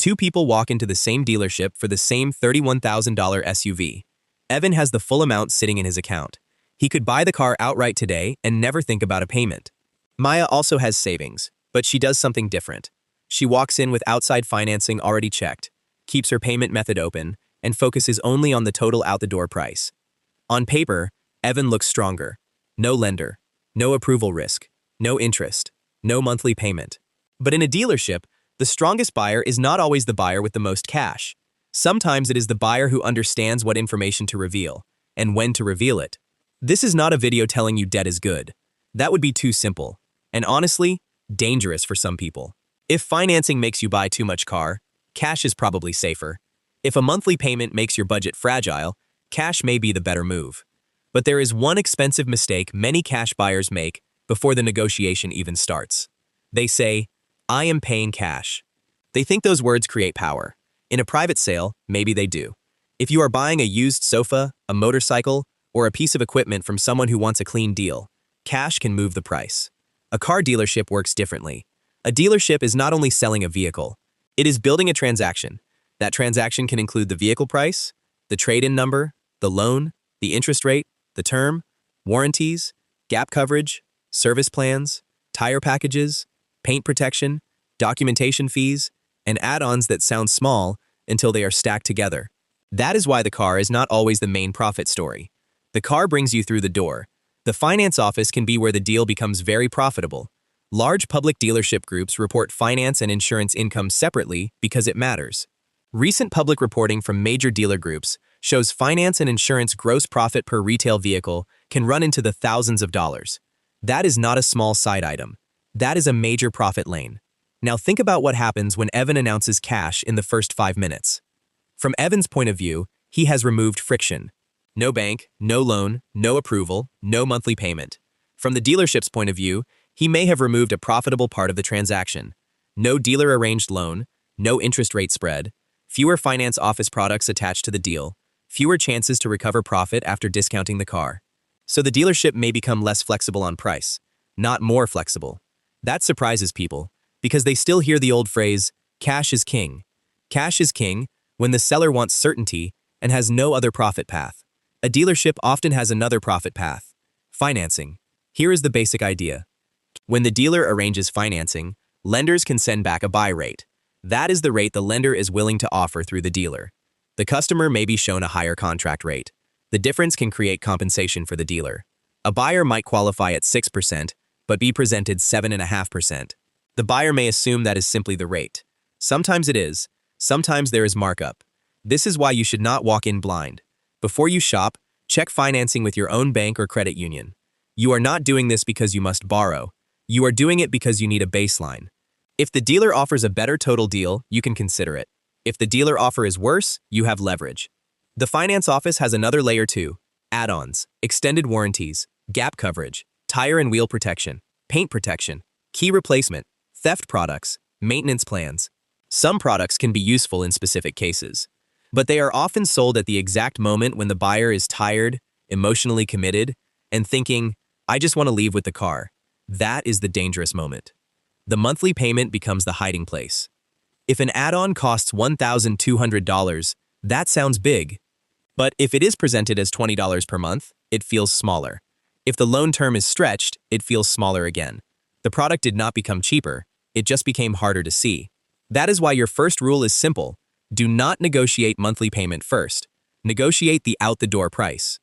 Two people walk into the same dealership for the same $31,000 SUV. Evan has the full amount sitting in his account. He could buy the car outright today and never think about a payment. Maya also has savings, but she does something different. She walks in with outside financing already checked, keeps her payment method open, and focuses only on the total out-the-door price. On paper, Evan looks stronger. No lender, no approval risk, no interest, no monthly payment. But in a dealership, the strongest buyer is not always the buyer with the most cash. Sometimes it is the buyer who understands what information to reveal and when to reveal it. This is not a video telling you debt is good. That would be too simple, and honestly, dangerous for some people. If financing makes you buy too much car, cash is probably safer. If a monthly payment makes your budget fragile, cash may be the better move. But there is one expensive mistake many cash buyers make before the negotiation even starts. They say, "I am paying cash." They think those words create power. In a private sale, maybe they do. If you are buying a used sofa, a motorcycle, or a piece of equipment from someone who wants a clean deal, cash can move the price. A car dealership works differently. A dealership is not only selling a vehicle, it is building a transaction. That transaction can include the vehicle price, the trade-in number, the loan, the interest rate, the term, warranties, gap coverage, service plans, tire packages, paint protection, documentation fees, and add-ons that sound small until they are stacked together. That is why the car is not always the main profit story. The car brings you through the door. The finance office can be where the deal becomes very profitable. Large public dealership groups report finance and insurance income separately because it matters. Recent public reporting from major dealer groups shows finance and insurance gross profit per retail vehicle can run into the thousands of dollars. That is not a small side item. That is a major profit lane. Now think about what happens when Evan announces cash in the first 5 minutes. From Evan's point of view, he has removed friction. No bank, no loan, no approval, no monthly payment. From the dealership's point of view, he may have removed a profitable part of the transaction. No dealer-arranged loan, no interest rate spread, fewer finance office products attached to the deal, fewer chances to recover profit after discounting the car. So the dealership may become less flexible on price, not more flexible. That surprises people, because they still hear the old phrase, cash is king. Cash is king when the seller wants certainty and has no other profit path. A dealership often has another profit path: financing. Here is the basic idea. When the dealer arranges financing, lenders can send back a buy rate. That is the rate the lender is willing to offer through the dealer. The customer may be shown a higher contract rate. The difference can create compensation for the dealer. A buyer might qualify at 6%, but be presented 7.5%. The buyer may assume that is simply the rate. Sometimes it is. Sometimes there is markup. This is why you should not walk in blind. Before you shop, check financing with your own bank or credit union. You are not doing this because you must borrow. You are doing it because you need a baseline. If the dealer offers a better total deal, you can consider it. If the dealer offer is worse, you have leverage. The finance office has another layer too: add-ons, extended warranties, gap coverage, tire and wheel protection, paint protection, key replacement, theft products, maintenance plans. Some products can be useful in specific cases, but they are often sold at the exact moment when the buyer is tired, emotionally committed, and thinking, "I just want to leave with the car." That is the dangerous moment. The monthly payment becomes the hiding place. If an add-on costs $1,200, that sounds big. But if it is presented as $20 per month, it feels smaller. If the loan term is stretched, it feels smaller again. The product did not become cheaper, it just became harder to see. That is why your first rule is simple: do not negotiate monthly payment first. Negotiate the out-the-door price.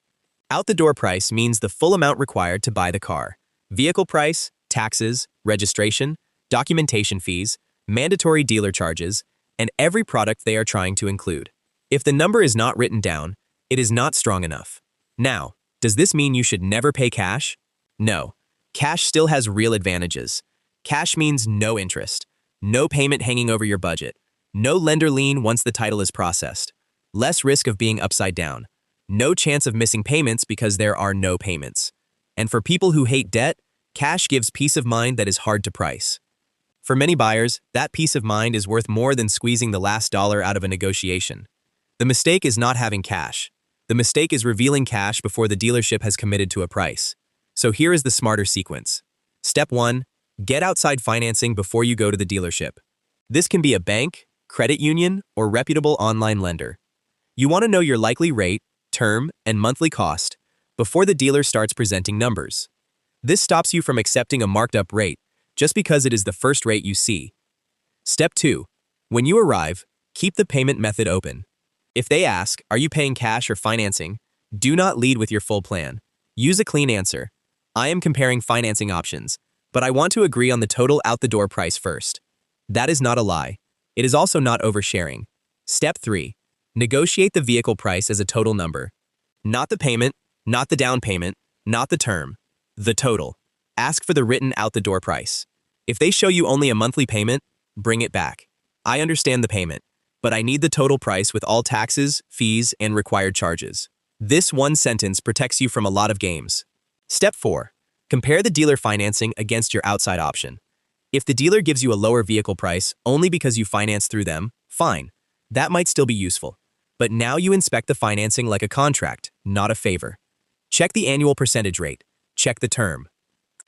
Out-the-door price means the full amount required to buy the car. Vehicle price, taxes, registration, documentation fees, mandatory dealer charges, and every product they are trying to include. If the number is not written down, it is not strong enough. Now, does this mean you should never pay cash? No. Cash still has real advantages. Cash means no interest, no payment hanging over your budget, no lender lien once the title is processed, less risk of being upside down, no chance of missing payments because there are no payments. And for people who hate debt, cash gives peace of mind that is hard to price. For many buyers, that peace of mind is worth more than squeezing the last dollar out of a negotiation. The mistake is not having cash. The mistake is revealing cash before the dealership has committed to a price. So here is the smarter sequence. Step 1. Get outside financing before you go to the dealership. This can be a bank, credit union, or reputable online lender. You want to know your likely rate, term, and monthly cost before the dealer starts presenting numbers. This stops you from accepting a marked up rate just because it is the first rate you see. Step 2. When you arrive, keep the payment method open. If they ask, are you paying cash or financing, do not lead with your full plan. Use a clean answer. I am comparing financing options, but I want to agree on the total out-the-door price first. That is not a lie. It is also not oversharing. Step 3. Negotiate the vehicle price as a total number. Not the payment, not the down payment, not the term. The total. Ask for the written out-the-door price. If they show you only a monthly payment, bring it back. I understand the payment, but I need the total price with all taxes, fees, and required charges. This one sentence protects you from a lot of games. Step 4. Compare the dealer financing against your outside option. If the dealer gives you a lower vehicle price only because you finance through them, fine. That might still be useful. But now you inspect the financing like a contract, not a favor. Check the annual percentage rate. Check the term.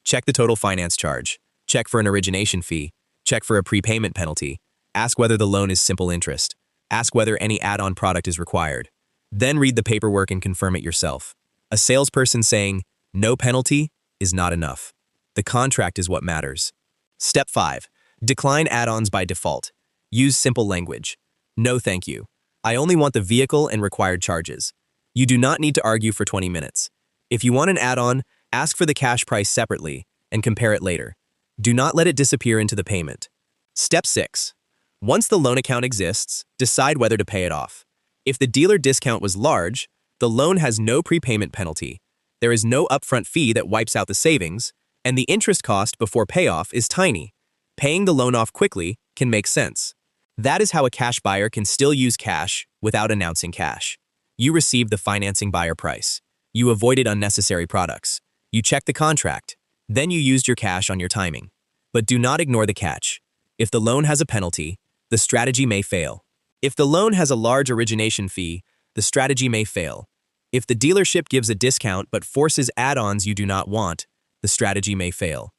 Check the total finance charge. Check for an origination fee. Check for a prepayment penalty. Ask whether the loan is simple interest. Ask whether any add-on product is required. Then read the paperwork and confirm it yourself. A salesperson saying, no penalty, is not enough. The contract is what matters. Step 5. Decline add-ons by default. Use simple language. No thank you. I only want the vehicle and required charges. You do not need to argue for 20 minutes. If you want an add-on, ask for the cash price separately and compare it later. Do not let it disappear into the payment. Step 6. Once the loan account exists, decide whether to pay it off. If the dealer discount was large, the loan has no prepayment penalty. There is no upfront fee that wipes out the savings, and the interest cost before payoff is tiny. Paying the loan off quickly can make sense. That is how a cash buyer can still use cash without announcing cash. You received the financing buyer price. You avoided unnecessary products. You checked the contract. Then you used your cash on your timing. But do not ignore the catch. If the loan has a penalty, the strategy may fail. If the loan has a large origination fee, the strategy may fail. If the dealership gives a discount but forces add-ons you do not want, the strategy may fail.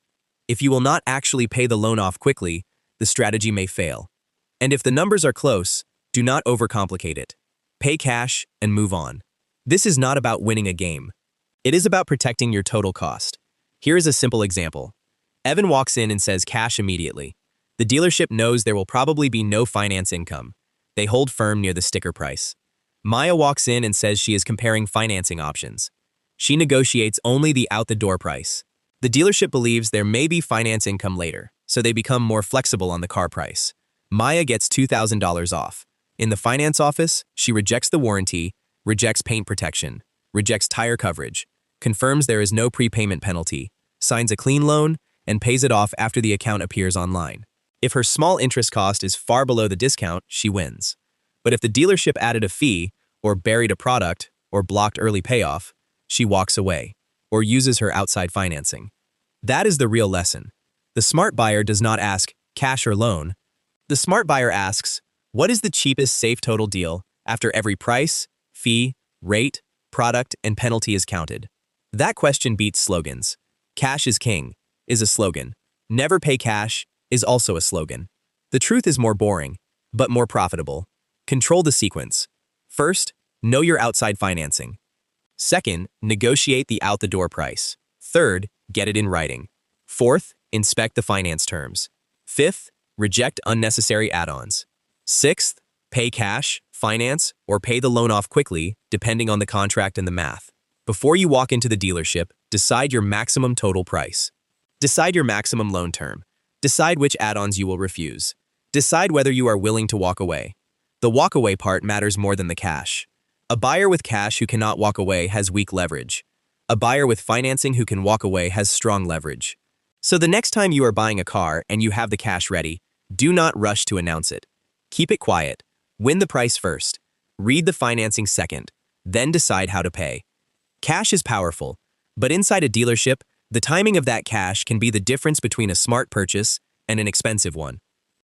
If you will not actually pay the loan off quickly, the strategy may fail. And if the numbers are close, do not overcomplicate it. Pay cash and move on. This is not about winning a game. It is about protecting your total cost. Here is a simple example. Evan walks in and says cash immediately. The dealership knows there will probably be no finance income. They hold firm near the sticker price. Maya walks in and says she is comparing financing options. She negotiates only the out-the-door price. The dealership believes there may be finance income later, so they become more flexible on the car price. Maya gets $2,000 off. In the finance office, she rejects the warranty, rejects paint protection, rejects tire coverage, confirms there is no prepayment penalty, signs a clean loan, and pays it off after the account appears online. If her small interest cost is far below the discount, she wins. But if the dealership added a fee, or buried a product, or blocked early payoff, she walks away, or uses her outside financing. That is the real lesson. The smart buyer does not ask, cash or loan. The smart buyer asks, what is the cheapest safe total deal after every price, fee, rate, product, and penalty is counted? That question beats slogans. Cash is king is a slogan. Never pay cash is also a slogan. The truth is more boring, but more profitable. Control the sequence. First, know your outside financing. Second, negotiate the out-the-door price. Third, get it in writing. Fourth, inspect the finance terms. Fifth, reject unnecessary add-ons. Sixth, pay cash, finance, or pay the loan off quickly, depending on the contract and the math. Before you walk into the dealership, decide your maximum total price. Decide your maximum loan term. Decide which add-ons you will refuse. Decide whether you are willing to walk away. The walk-away part matters more than the cash. A buyer with cash who cannot walk away has weak leverage. A buyer with financing who can walk away has strong leverage. So the next time you are buying a car and you have the cash ready, do not rush to announce it. Keep it quiet. Win the price first. Read the financing second. Then decide how to pay. Cash is powerful, but inside a dealership, the timing of that cash can be the difference between a smart purchase and an expensive one.